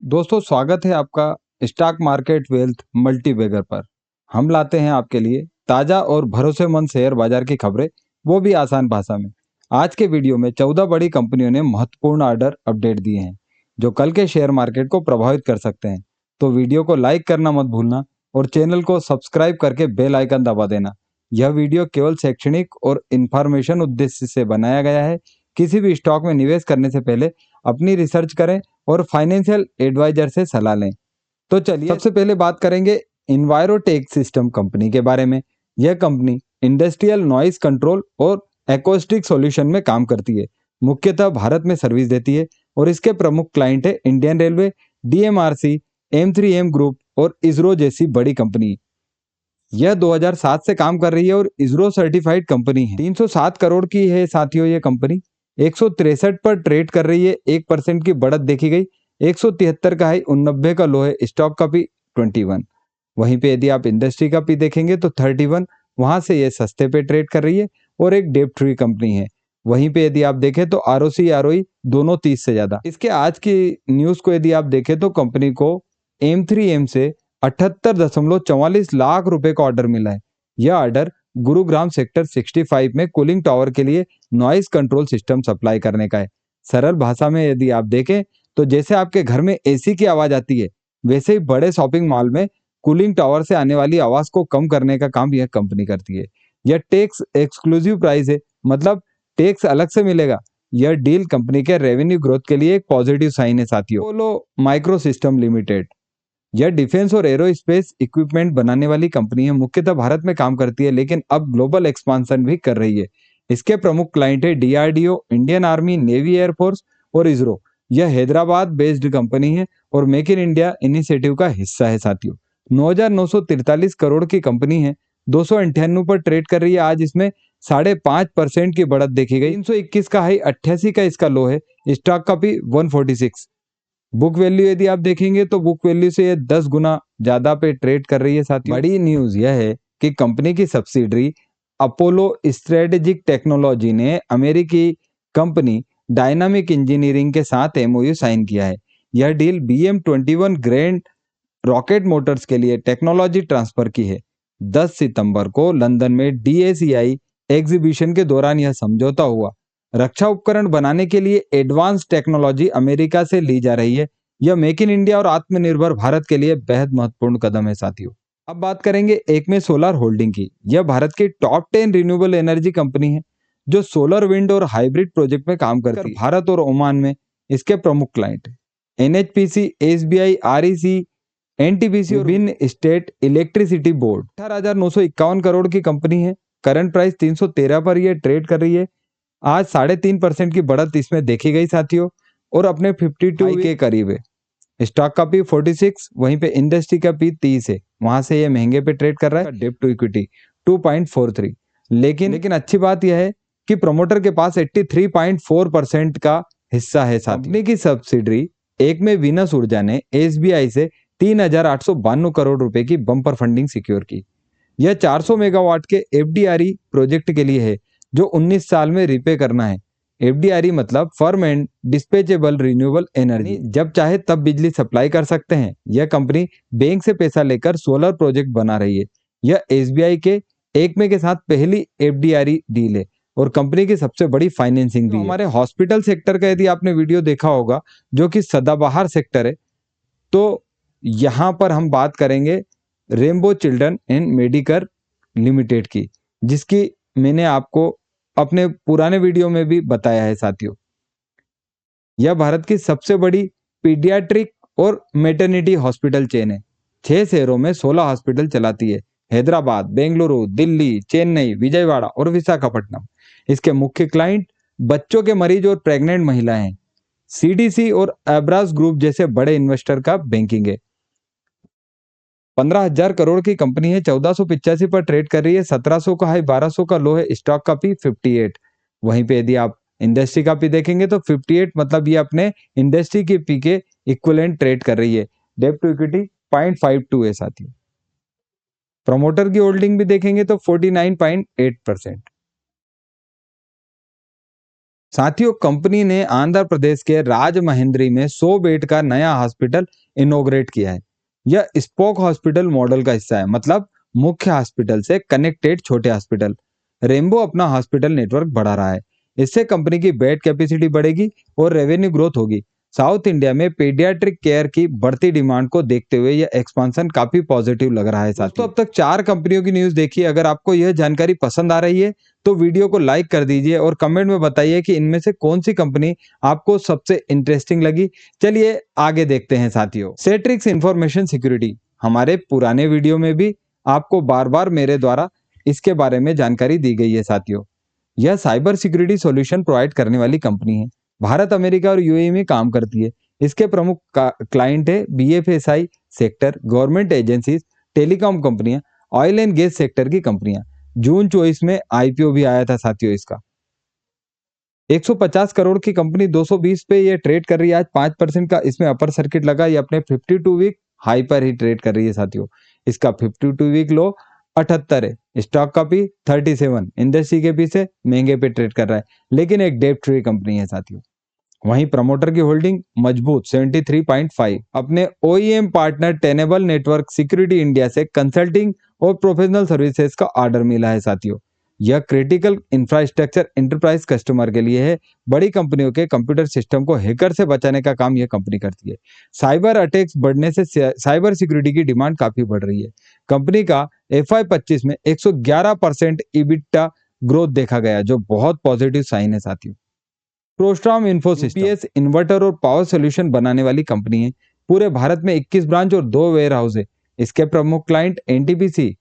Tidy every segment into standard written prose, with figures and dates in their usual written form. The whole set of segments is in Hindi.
दोस्तों स्वागत है आपका स्टॉक मार्केट वेल्थ मल्टीबैगर पर। हम लाते हैं आपके लिए ताज़ा और भरोसेमंद शेयर बाजार की खबरें, वो भी आसान भाषा में। आज के वीडियो में 14 बड़ी कंपनियों ने महत्वपूर्ण ऑर्डर अपडेट दिए हैं जो कल के शेयर मार्केट को प्रभावित कर सकते हैं। तो वीडियो को लाइक करना मत भूलना और चैनल को सब्सक्राइब करके बेल आइकन दबा देना। यह वीडियो केवल शैक्षणिक और इंफॉर्मेशन उद्देश्य से बनाया गया है। किसी भी स्टॉक में निवेश करने से पहले अपनी रिसर्च करें और फाइनेंशियल एडवाइजर से सलाह लें। तो चलिए सबसे पहले बात करेंगे इन्वायरोटेक सिस्टम कंपनी के बारे में। यह कंपनी इंडस्ट्रियल नॉइस कंट्रोल और एक्वास्टिक सॉल्यूशन में काम करती है। मुख्यतः भारत में सर्विस देती है और इसके प्रमुख क्लाइंट है Indian railway, DMRC, M3M group और इसरो जैसी बड़ी कंपनी। यह 2007 से काम कर रही है और इसरो सर्टिफाइड कंपनी है। 307 करोड़ की है साथियों ये कंपनी। 163 पर ट्रेड कर रही है, 1% की बढ़त देखी गई। 173 का हाई, 89 का लो है। स्टॉक का पी 21। वहीं पे यदि आप इंडस्ट्री का पी देखेंगे तो 31, वहां से ये सस्ते पे ट्रेड कर रही है और एक डेब्ट फ्री कंपनी है। वहीं पे यदि आप देखें तो आरओसी आरओई दोनों 30 से ज्यादा। इसके आज की न्यूज को यदि आप देखें तो कंपनी को M3M से 78.44 लाख रुपए का ऑर्डर मिला है। यह ऑर्डर गुरुग्राम सेक्टर 65 में कूलिंग टावर के लिए नॉइस कंट्रोल सिस्टम सप्लाई करने का है। सरल भाषा में यदि आप देखें तो जैसे आपके घर में एसी की आवाज आती है, वैसे ही बड़े शॉपिंग मॉल में कूलिंग टावर से आने वाली आवाज को कम करने का काम यह कंपनी करती है। यह टैक्स एक्सक्लूसिव प्राइस है, मतलब टैक्स अलग से मिलेगा। यह डील कंपनी के रेवेन्यू ग्रोथ के लिए एक पॉजिटिव साइन है साथियों। अपोलो माइक्रो सिस्टम लिमिटेड, यह डिफेंस और एरोस्पेस इक्विपमेंट बनाने वाली कंपनी है। मुख्यतः भारत में काम करती है लेकिन अब ग्लोबल एक्सपांशन भी कर रही है। इसके प्रमुख क्लाइंट है DRDO, Indian army, navy, air force और इसरो। यह हैदराबाद बेस्ड कंपनी है और मेक इन इंडिया इनिशिएटिव का हिस्सा है साथियों। 9,943 करोड़ की कंपनी है, 298 पर ट्रेड कर रही है। आज इसमें 5.5% की बढ़त देखी गई। 321 का हाई, 88 का इसका लो है। स्टॉक का भी 146। बुक वैल्यू यदि आप देखेंगे तो बुक वैल्यू से ये 10 गुना ज्यादा पे ट्रेड कर रही है साथियों। बड़ी न्यूज यह है कि कंपनी की सब्सिडरी अपोलो स्ट्रेटेजिक टेक्नोलॉजी ने अमेरिकी कंपनी डायनामिक इंजीनियरिंग के साथ एमओयू साइन किया है। यह deal BM-21 grand rocket Motors के लिए टेक्नोलॉजी ट्रांसफर की है। 10 सितंबर को लंदन में DACI एग्जीबिशन के दौरान यह समझौता हुआ। रक्षा उपकरण बनाने के लिए एडवांस टेक्नोलॉजी अमेरिका से ली जा रही है। यह मेक इन इंडिया और आत्मनिर्भर भारत के लिए बेहद महत्वपूर्ण कदम है साथियों। अब बात करेंगे एकमे सोलर होल्डिंग की। यह भारत की टॉप 10 रिन्यूएबल एनर्जी कंपनी है जो सोलर, विंड और हाइब्रिड प्रोजेक्ट में काम करती है। भारत और ओमान में इसके प्रमुख क्लाइंट है NHPC, SBI, REC, NTPC और विभिन्न स्टेट इलेक्ट्रिसिटी बोर्ड। 18,951 करोड़ की कंपनी है। करंट प्राइस 313 पर यह ट्रेड कर रही है। आज 3.5% की बढ़त इसमें देखी गई साथियों और अपने 52 के करीब है। स्टॉक का पी 46, वहीं पे इंडस्ट्री का पी 30 है। वहां से ये महंगे पे ट्रेड कर रहा है। डेब्ट टू इक्विटी 2.43। लेकिन अच्छी बात यह है कि प्रमोटर के पास 83.4% का हिस्सा है। कंपनी की सब्सिडरी एक में वीनस ऊर्जा ने SBI से 3,892 करोड़ रुपए की बम्पर फंडिंग सिक्योर की। यह 400 मेगावाट के FDRE प्रोजेक्ट के लिए है जो 19 साल में रिपे करना है। FDRE मतलब firm and dispatchable renewable energy, जब चाहे तब बिजली सप्लाई कर सकते हैं। यह कंपनी बैंक से पैसा लेकर सोलर प्रोजेक्ट बना रही है। यह SBI के एकमे के साथ पहली FDRE डील है और कंपनी की सबसे बड़ी फाइनेंसिंग भी है। हमारे हॉस्पिटल सेक्टर का यदि आपने वीडियो देखा होगा जो कि सदाबहार सेक्टर है, तो यहाँ पर हम बात करेंगे rainbow children and Medicare limited की, जिसकी मैंने आपको अपने पुराने वीडियो में भी बताया है साथियों। यह भारत की सबसे बड़ी पीडियाट्रिक और मैटरनिटी हॉस्पिटल चेन है। 6 शहरों में 16 हॉस्पिटल चलाती है। हैदराबाद, बेंगलुरु, दिल्ली, चेन्नई, विजयवाड़ा और विशाखापट्टनम। इसके मुख्य क्लाइंट बच्चों के मरीज और प्रेग्नेंट महिलाएं हैं। CDC और एब्रास ग्रुप जैसे बड़े इन्वेस्टर का बैंकिंग है। 15,000 करोड़ की कंपनी है। 1485 पर ट्रेड कर रही है। 1700 का हाई, 1200 का लो है। स्टॉक का पी 58। वहीं पे यदि आप इंडस्ट्री का पी देखेंगे तो 58 मतलब ये अपने इंडस्ट्री के पी के इक्विवेलेंट ट्रेड कर रही है। डेब्ट टू इक्विटी 0.52 है साथियों। प्रमोटर की होल्डिंग भी देखेंगे तो 49.8%। साथियों, कंपनी ने आंध्र प्रदेश के राजमहेंद्री में 100 बेड का नया हॉस्पिटल इनॉग्रेट किया है। यह स्पोक हॉस्पिटल मॉडल का हिस्सा है, मतलब मुख्य हॉस्पिटल से कनेक्टेड छोटे हॉस्पिटल। रेनबो अपना हॉस्पिटल नेटवर्क बढ़ा रहा है। इससे कंपनी की बेड कैपेसिटी बढ़ेगी और रेवेन्यू ग्रोथ होगी। साउथ इंडिया में पीडियाट्रिक केयर की बढ़ती डिमांड को देखते हुए यह एक्सपांशन काफी पॉजिटिव लग रहा है। साथियों, अब तक 4 कंपनियों की न्यूज देखी। अगर आपको यह जानकारी पसंद आ रही है तो वीडियो को लाइक कर दीजिए और कमेंट में बताइए कि इनमें से कौन सी कंपनी आपको सबसे इंटरेस्टिंग लगी। चलिए आगे देखते हैं। साथियों, सेट्रिक्स इंफॉर्मेशन सिक्योरिटी, हमारे पुराने वीडियो में भी आपको बार बार मेरे द्वारा इसके बारे में जानकारी दी गई है। साथियों, यह साइबर सिक्योरिटी सॉल्यूशन प्रोवाइड करने वाली कंपनी है। भारत, अमेरिका और यूएई में काम करती है। इसके प्रमुख क्लाइंट है BFSI sector, government agencies, telecom कंपनियां, ऑयल एंड गैस सेक्टर की कंपनियां। जून 24 में आईपीओ भी आया था। साथियों, इसका 150 करोड़ की कंपनी 220 पे ये ट्रेड कर रही है। आज 5% का इसमें अपर सर्किट लगा। ये अपने 52 वीक हाई पर ही ट्रेड कर रही है। साथियों, इसका 52 वीक लो 78 है। स्टॉक का पी 37, इंडस्ट्री के पी से महंगे पे ट्रेड कर रहा है, लेकिन एक डेट फ्री कंपनी है। साथियों, वहीं प्रमोटर की होल्डिंग मजबूत 73.5। अपने OEM partner tenable network security India से कंसल्टिंग और प्रोफेशनल सर्विसेज का ऑर्डर मिला है। साथियों, यह क्रिटिकल इंफ्रास्ट्रक्चर एंटरप्राइज कस्टमर के लिए है। बड़ी कंपनियों के कंप्यूटर सिस्टम को हैकर से बचाने का काम यह कंपनी करती है। साइबर अटैक्स बढ़ने से साइबर सिक्योरिटी की डिमांड काफी बढ़ रही है। कंपनी का FY25 में 111% EBITDA ग्रोथ देखा गया, जो बहुत पॉजिटिव साइन है। साथियों, प्रोस्ट्रॉम इन्फोसिस्टम यूपीएस इन्वर्टर और पावर सॉल्यूशन बनाने वाली कंपनी है। पूरे भारत में 21 ब्रांच और 2 वेयर हाउस है। इसके प्रमुख client NTPC,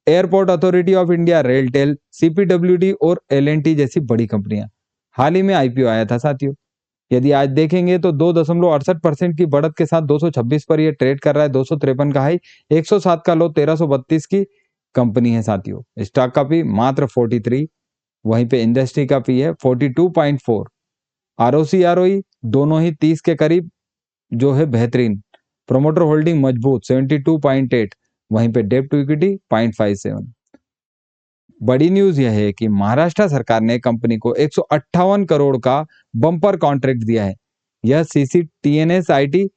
airport authority of India, RailTel, CPWD और एलएनटी जैसी बड़ी कंपनियां। हाल ही में आईपीओ आया था। साथियों, यदि आज देखेंगे तो 2.68% की बढ़त के साथ 226 पर यह ट्रेड कर रहा है। 253 का हाई, 107 का लो, 1332 की कंपनी है। साथियों, स्टॉक का पी मात्र 43, वहीं पे इंडस्ट्री का पी है 42.4। आरओसी आरओई दोनों ही 30 के करीब, जो है बेहतरीन। प्रोमोटर होल्डिंग मजबूत 72.8, वहीं पे डेब्ट टू इक्विटी 0.57। बड़ी न्यूज यह है कि महाराष्ट्र सरकार ने कंपनी को 158 करोड़ का बम्पर कॉन्ट्रैक्ट दिया है। यह सीसीटीएनएस आईटी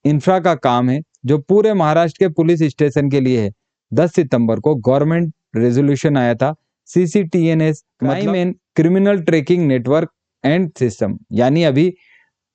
इंफ्रा का काम है, जो पूरे महाराष्ट्र के पुलिस स्टेशन के लिए है। 10 सितंबर को गवर्नमेंट रेजोल्यूशन आया था। CCTNS crime and criminal tracking network and system, यानी अभी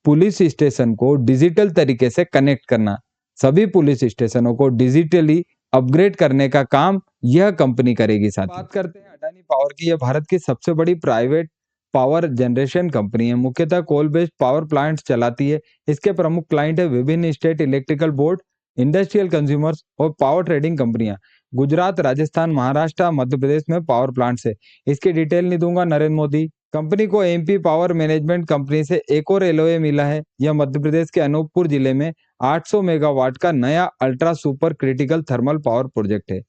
पुलिस स्टेशन को डिजिटल तरीके से कनेक्ट करना, सभी पुलिस स्टेशनों को डिजिटली अपग्रेड करने का काम यह कंपनी करेगी। साथ बात करते हैं अडानी पावर की। यह भारत की सबसे बड़ी प्राइवेट पावर जनरेशन कंपनी है। मुख्यतः कोल बेस्ड पावर प्लांट्स चलाती है। इसके प्रमुख क्लाइंट है विभिन्न state electrical board, industrial consumers और पावर ट्रेडिंग कंपनियां। गुजरात, राजस्थान, महाराष्ट्र, मध्य प्रदेश में पावर प्लांट्स है। इसकी डिटेल नहीं दूंगा। नरेंद्र मोदी कंपनी को एमपी पावर मैनेजमेंट कंपनी से एक और एलओए मिला है। यह मध्य प्रदेश के अनूपपुर जिले में 800 मेगावाट का नया ultra super critical thermal power project है।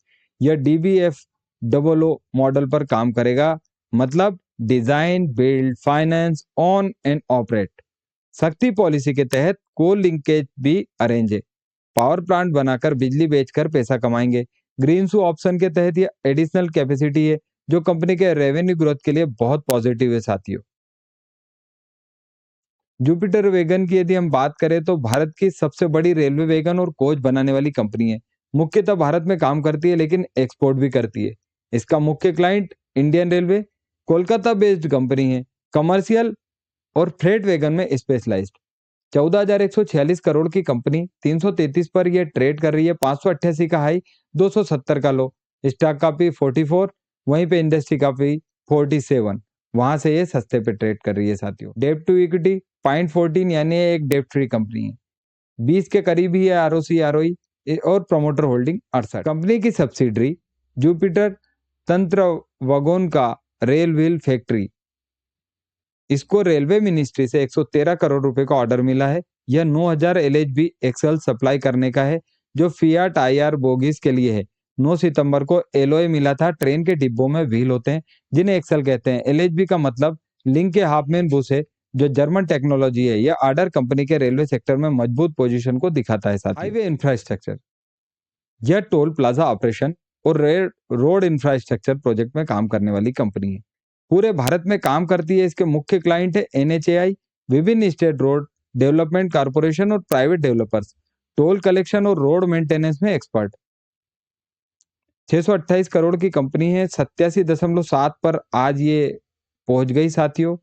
यह DBFOO मॉडल पर काम करेगा, मतलब design, build, finance, on and operate. शक्ति पॉलिसी के तहत कोल लिंकेज भी अरेंज है। पावर प्लांट बनाकर बिजली बेचकर पैसा कमाएंगे। ग्रीन सू ऑप्शन के तहत यह एडिशनल कैपेसिटी है, जो कंपनी के रेवेन्यू ग्रोथ के लिए बहुत पॉजिटिव है। साथियों, जुपिटर वैगन की यदि हम बात करें तो भारत की सबसे बड़ी रेलवे वैगन और कोच बनाने वाली कंपनी है। मुख्यतः भारत में काम करती है, लेकिन एक्सपोर्ट भी करती है। इसका मुख्य client Indian railway, Kolkata based company है। कमर्शियल और फ्रेट वैगन में स्पेशलाइज्ड। 14,146 करोड़ की कंपनी 333 पर यह ट्रेड कर रही है। 588 का हाई, 270 का लो। स्टॉक का पी 44, वहीं पे इंडस्ट्री का पी 47, वहां से ये सस्ते पे ट्रेड कर रही है। साथियों, डेब्ट टू इक्विटी 0.14, यानी एक डेब्ट फ्री कंपनी है। 20 के करीब ही है आरओसी आरओई और प्रमोटर होल्डिंग 68। कंपनी की सब्सिडरी जुपिटर तंत्र वगोन का रेल व्हील फैक्ट्री, इसको रेलवे मिनिस्ट्री से 113 करोड़ रुपए का ऑर्डर मिला है। यह 9000 LHB एक्सल सप्लाई करने का है, जो फियाट IR बोगीज के लिए है। 9 सितंबर को एलओए मिला था। ट्रेन के डिब्बों में व्हील होते हैं, जिन्हें एक्सल कहते हैं। LHB का मतलब लिंक के हाफमैन बुश है, जो जर्मन टेक्नोलॉजी है। यह ऑर्डर कंपनी के रेलवे सेक्टर में मजबूत पोजीशन को दिखाता है। साथ हाईवे इंफ्रास्ट्रक्चर, यह टोल प्लाजा ऑपरेशन और रोड इंफ्रास्ट्रक्चर प्रोजेक्ट में काम करने वाली कंपनी है। पूरे भारत में काम करती है। इसके मुख्य क्लाइंट है एनएचएआई, विभिन्न स्टेट रोड डेवलपमेंट कारपोरेशन और प्राइवेट डेवलपर्स। टोल कलेक्शन और रोड मेंटेनेंस में एक्सपर्ट। 628 करोड़ की कंपनी है, 87.7 पर आज ये पहुंच गई साथियों।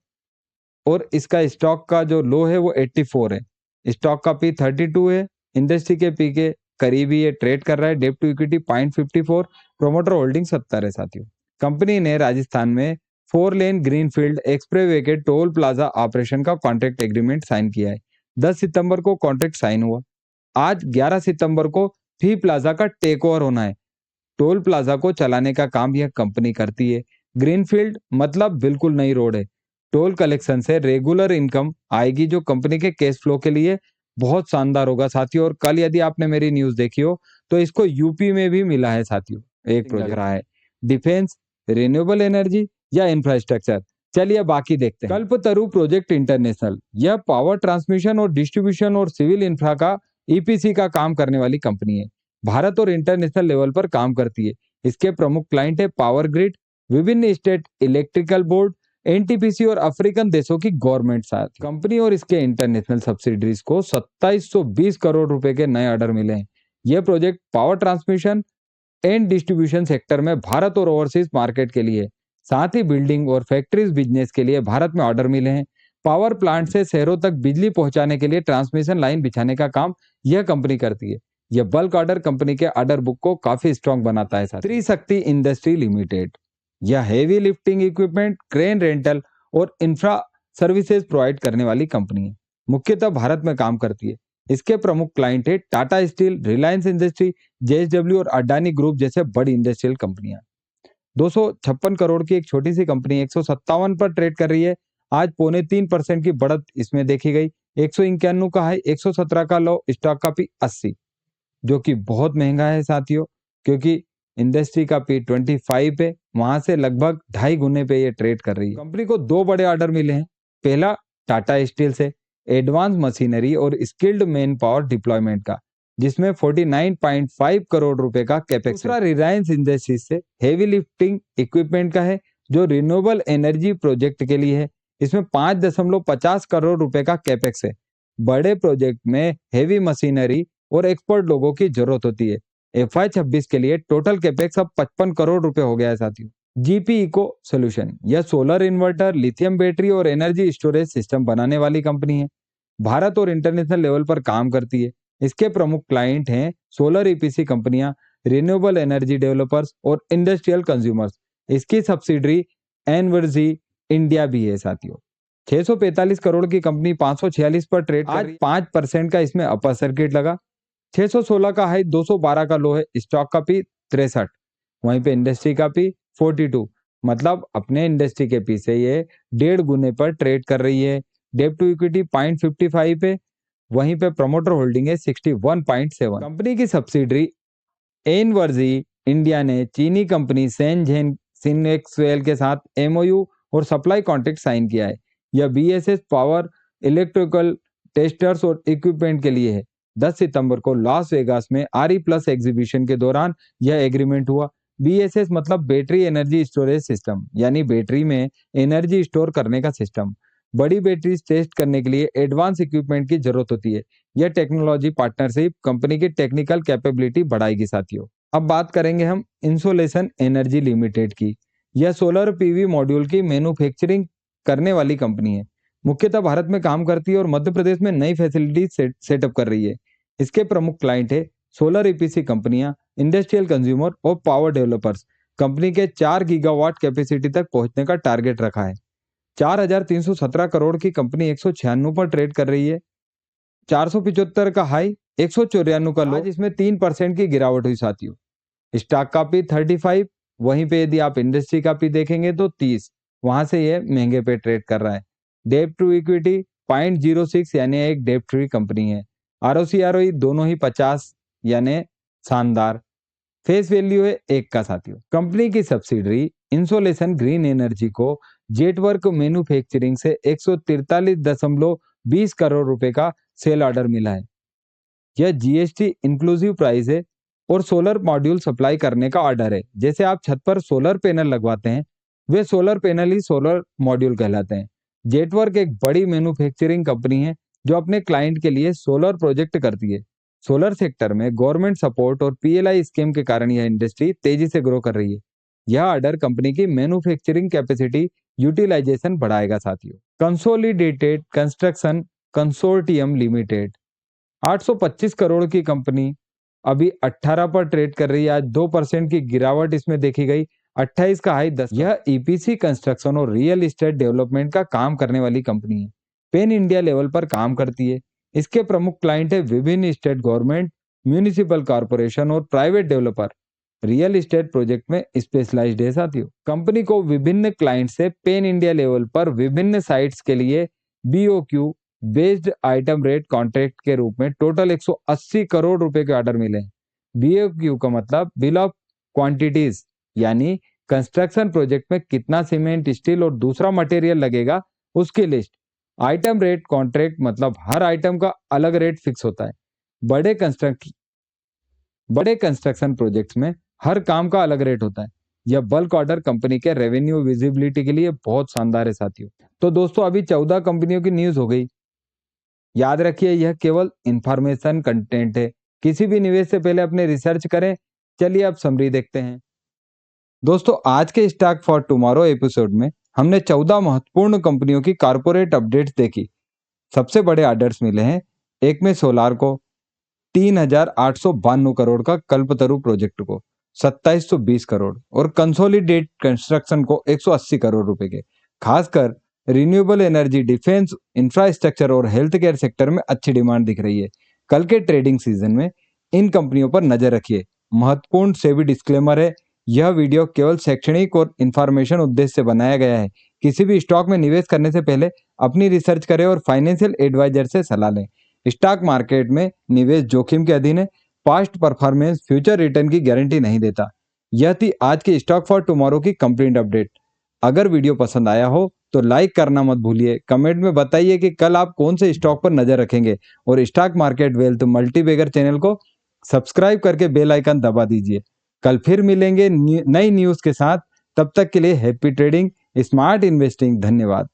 और इसका स्टॉक का जो लो है वो 84 है। स्टॉक का पी 32 है, इंडस्ट्री के पी के करीब ही ये ट्रेड कर रहा है। Debt to equity 0.54, promoter holding 70 है साथियों। कंपनी ने राजस्थान में 4 लेन ग्रीनफील्ड एक्सप्रेसवे के टोल प्लाजा ऑपरेशन का कॉन्ट्रैक्ट एग्रीमेंट साइन किया है। 10 सितंबर को कॉन्ट्रैक्ट साइन हुआ। आज 11 सितंबर को फी प्लाजा का टेक ओवर होना है। टोल प्लाजा को चलाने का काम यह कंपनी करती है। ग्रीनफील्ड मतलब बिल्कुल नई रोड है। टोल कलेक्शन से रेगुलर इनकम आएगी जो कंपनी के कैश फ्लो के लिए बहुत शानदार होगा साथियों। और कल यदि आपने मेरी न्यूज देखी हो तो इसको यूपी में भी मिला है साथियों। एक प्रोजेक्ट रहा है, डिफेंस, रिन्यूएबल एनर्जी या इंफ्रास्ट्रक्चर। चलिए बाकी देखते हैं। कल्पतरु प्रोजेक्ट इंटरनेशनल, यह पावर ट्रांसमिशन और डिस्ट्रीब्यूशन और सिविल इंफ्रा का ईपीसी का काम करने वाली कंपनी है। भारत और इंटरनेशनल लेवल पर काम करती है। इसके प्रमुख क्लाइंट है पावर ग्रिड, विभिन्न स्टेट इलेक्ट्रिकल बोर्ड, एनटीपीसी और अफ्रीकन देशों की गवर्नमेंट। साथ कंपनी और इसके इंटरनेशनल सब्सिडरीज को 2720 करोड़ रुपए के नए ऑर्डर मिले हैं। यह project power transmission and distribution sector में भारत और ओवरसीज मार्केट के लिए, साथ ही बिल्डिंग और फैक्ट्रीज बिजनेस के लिए भारत में ऑर्डर मिले हैं। पावर प्लांट से शहरों तक बिजली पहुंचाने के लिए ट्रांसमिशन लाइन बिछाने का काम यह कंपनी करती है। यह बल्क ऑर्डर कंपनी के ऑर्डर बुक को काफी स्ट्रॉन्ग बनाता है। त्रिशक्ति इंडस्ट्री लिमिटेड, यह heavy lifting equipment, crane rental और इंफ्रा सर्विसेज प्रोवाइड करने वाली कंपनी है। मुख्यतः भारत में काम करती है। इसके प्रमुख क्लाइंट है Tata steel, Reliance industry, JSW और अडानी ग्रुप जैसे बड़ी इंडस्ट्रियल कंपनियां। 256 करोड़ की एक छोटी सी कंपनी 157 पर ट्रेड कर रही है। आज 0.3% की बढ़त इसमें देखी गई। 191 का है, 117 का लो, स्टॉक का पी 80, जो कि बहुत महंगा है साथियों, क्योंकि इंडस्ट्री का पी 25 पे, वहां से लगभग 2.5 गुने पे ये ट्रेड कर रही है। कंपनी को 2 बड़े ऑर्डर मिले हैं। पहला टाटा स्टील से एडवांस मशीनरी और स्किल्ड मैन पावर डिप्लॉयमेंट का, जिसमें 49.5 करोड़ रुपए का कैपेक्स। दूसरा रिलायंस इंडस्ट्रीज से हेवी लिफ्टिंग इक्विपमेंट का है, जो रिन्यूएबल एनर्जी प्रोजेक्ट के लिए है। इसमें 5.50 करोड़ रुपए का कैपेक्स है। बड़े प्रोजेक्ट में हेवी मशीनरी और एक्सपर्ट लोगों की जरूरत होती है। FY26 के लिए टोटल कैपेक्स अब 55 करोड़ रुपए हो गया है साथियों। जीपी इको सोल्यूशन, यह सोलर इन्वर्टर, लिथियम बैटरी और एनर्जी स्टोरेज सिस्टम बनाने वाली कंपनी है। भारत और इंटरनेशनल लेवल पर काम करती है। इसके प्रमुख क्लाइंट हैं सोलर ईपीसी कंपनियां, रिन्यूएबल एनर्जी डेवलपर्स और इंडस्ट्रियल कंज्यूमर्स। इसकी सब्सिडरी एनवर्जी इंडिया भी है साथियों। 645 करोड़ की कंपनी 546 पर ट्रेड कर रही है। 5% का इसमें अपर सर्किट लगा। 616 का हाई, 212 का लो है। स्टॉक का पी 63, वहीं पे इंडस्ट्री का पी 42, मतलब अपने इंडस्ट्री के पी से ये 1.5 गुने पर ट्रेड कर रही है। डेट टू इक्विटी 0.55 पे, वहीं पे प्रमोटर होल्डिंग है 61.7। कंपनी की सब्सिडरी एनवर्जी इंडिया ने चीनी कंपनी सेनझेन सिनेक्सवेल के साथ एमओयू और सप्लाई कॉन्ट्रैक्ट साइन किया है। यह बीएसएस पावर इलेक्ट्रिकल टेस्टर्स और इक्विपमेंट के लिए है। 10 सितंबर को लॉस वेगास में आरई प्लस एग्जीबिशन के दौरान यह एग्रीमेंट हुआ। बीएसएस मतलब बैटरी एनर्जी स्टोरेज सिस्टम, यानी बैटरी में एनर्जी स्टोर करने का सिस्टम। बड़ी बैटरी टेस्ट करने के लिए एडवांस इक्विपमेंट की जरूरत होती है। यह टेक्नोलॉजी पार्टनरशिप कंपनी की टेक्निकल कैपेबिलिटी बढ़ाएगी साथियों। अब बात करेंगे हम इंसोलेशन एनर्जी लिमिटेड की। यह सोलर पीवी मॉड्यूल की मैन्युफैक्चरिंग करने वाली कंपनी है। मुख्यतः भारत में काम करती है और मध्य प्रदेश में नई फैसिलिटी सेटअप कर रही है। इसके प्रमुख क्लाइंट है सोलर ईपीसी कंपनियां, इंडस्ट्रियल कंज्यूमर और पावर डेवलपर्स। कंपनी के 4 गीगावाट कैपेसिटी तक पहुंचने का टारगेट रखा है। 4,317 करोड़ की कंपनी 196 पर ट्रेड कर रही है। 475 का हाई, 194 का लो। आज इसमें 3% की गिरावट हुई साथियों। स्टॉक का पी 35, वहीं पे यदि आप इंडस्ट्री का पी देखेंगे तो 30, वहां से ये महंगे पे ट्रेड कर रहा है। डेट टू इक्विटी 0.06, यानी एक डेट फ्री कंपनी है। ROC दोनों ही 50, यानी शानदार। फेस वैल्यू है 1 का साथियों। कंपनी की सब्सिडरी इंसोलेशन ग्रीन एनर्जी को जेटवर्क मैन्युफैक्चरिंग से 143.20 करोड़ रुपए का सेल ऑर्डर मिला है। यह जीएसटी इंक्लूसिव प्राइस है और सोलर मॉड्यूल सप्लाई करने का ऑर्डर है। जैसे आप छत पर सोलर पैनल लगवाते हैं, वे सोलर पैनल ही सोलर मॉड्यूल कहलाते हैं। जेटवर्क एक बड़ी मैन्युफैक्चरिंग कंपनी है जो अपने क्लाइंट के लिए सोलर प्रोजेक्ट करती है। सोलर सेक्टर में गवर्नमेंट सपोर्ट और पीएलआई स्कीम के कारण यह इंडस्ट्री तेजी से ग्रो कर रही है। यह ऑर्डर कंपनी की मैन्युफैक्चरिंग कैपेसिटी यूटिलाइजेशन बढ़ाएगा। साथियों, consolidated construction consortium limited 825 crore की कंपनी अभी 18 पर ट्रेड कर रही है। आज 2% की गिरावट इसमें देखी गई, 28 का हाई 10। यह ईपीसी कंस्ट्रक्शन और रियल एस्टेट डेवलपमेंट का काम करने वाली कंपनी है। पेन इंडिया लेवल पर काम करती है। इसके प्रमुख क्लाइंट है विभिन्न स्टेट गवर्नमेंट, म्यूनिसिपल कॉर्पोरेशन और private developer. Real estate project में स्पेशलाइज्ड है। साथियों, कंपनी को विभिन्न क्लाइंट से पेन इंडिया लेवल पर विभिन्न साइट्स के लिए BOQ based item rate contract के रूप में टोटल 180 करोड़ रुपए के ऑर्डर मिले हैं। बीओक्यू का मतलब बिल ऑफ क्वांटिटीज, यानी कंस्ट्रक्शन प्रोजेक्ट में कितना सीमेंट, स्टील और दूसरा मटेरियल लगेगा उसकी लिस्ट। आइटम रेट कॉन्ट्रैक्ट मतलब हर आइटम का अलग रेट फिक्स होता है। बड़े कंस्ट्रक्शन प्रोजेक्ट्स में हर काम का अलग रेट होता है। यह बल्क ऑर्डर कंपनी के रेवेन्यू विजिबिलिटी के लिए बहुत शानदार है। साथियों, तो दोस्तों अभी 14 कंपनियों की न्यूज हो गई। याद रखिए, यह केवल इंफॉर्मेशन कंटेंट है। किसी भी निवेश से पहले अपने रिसर्च करें। चलिए अब समरी देखते हैं। दोस्तों, आज के स्टॉक फॉर टुमारो एपिसोड में हमने 14 महत्वपूर्ण कंपनियों की कॉर्पोरेट अपडेट्स देखी। सबसे बड़े ऑर्डर्स मिले हैं। एक में सोलार को 3,892 करोड़ का, कल्पतरु प्रोजेक्ट को 2,720 करोड़ और कंसोलिडेट कंस्ट्रक्शन को 180 करोड़ रुपए के। खासकर रिन्यूएबल एनर्जी, डिफेंस, इंफ्रास्ट्रक्चर और हेल्थ केयर सेक्टर में अच्छी डिमांड दिख रही है। कल के ट्रेडिंग सीजन में इन कंपनियों पर नजर रखिए। महत्वपूर्ण सेबी डिस्क्लेमर है, यह वीडियो केवल शैक्षणिक और इंफॉर्मेशन उद्देश्य से बनाया गया है। किसी भी स्टॉक में निवेश करने से पहले अपनी रिसर्च करें और फाइनेंशियल एडवाइजर से सलाह लें। स्टॉक मार्केट में निवेश जोखिम के अधीन है। पास्ट परफॉर्मेंस फ्यूचर रिटर्न की गारंटी नहीं देता। यह थी आज की स्टॉक फॉर टुमारो की कंप्लीट अपडेट। अगर वीडियो पसंद आया हो तो लाइक करना मत भूलिए। कमेंट में बताइए कि कल आप कौन से स्टॉक पर नजर रखेंगे और stock market wealth multibagger channel को सब्सक्राइब करके बेल आइकन दबा दीजिए। कल फिर मिलेंगे नई न्यूज के साथ। तब तक के लिए हैप्पी ट्रेडिंग, स्मार्ट इन्वेस्टिंग। धन्यवाद।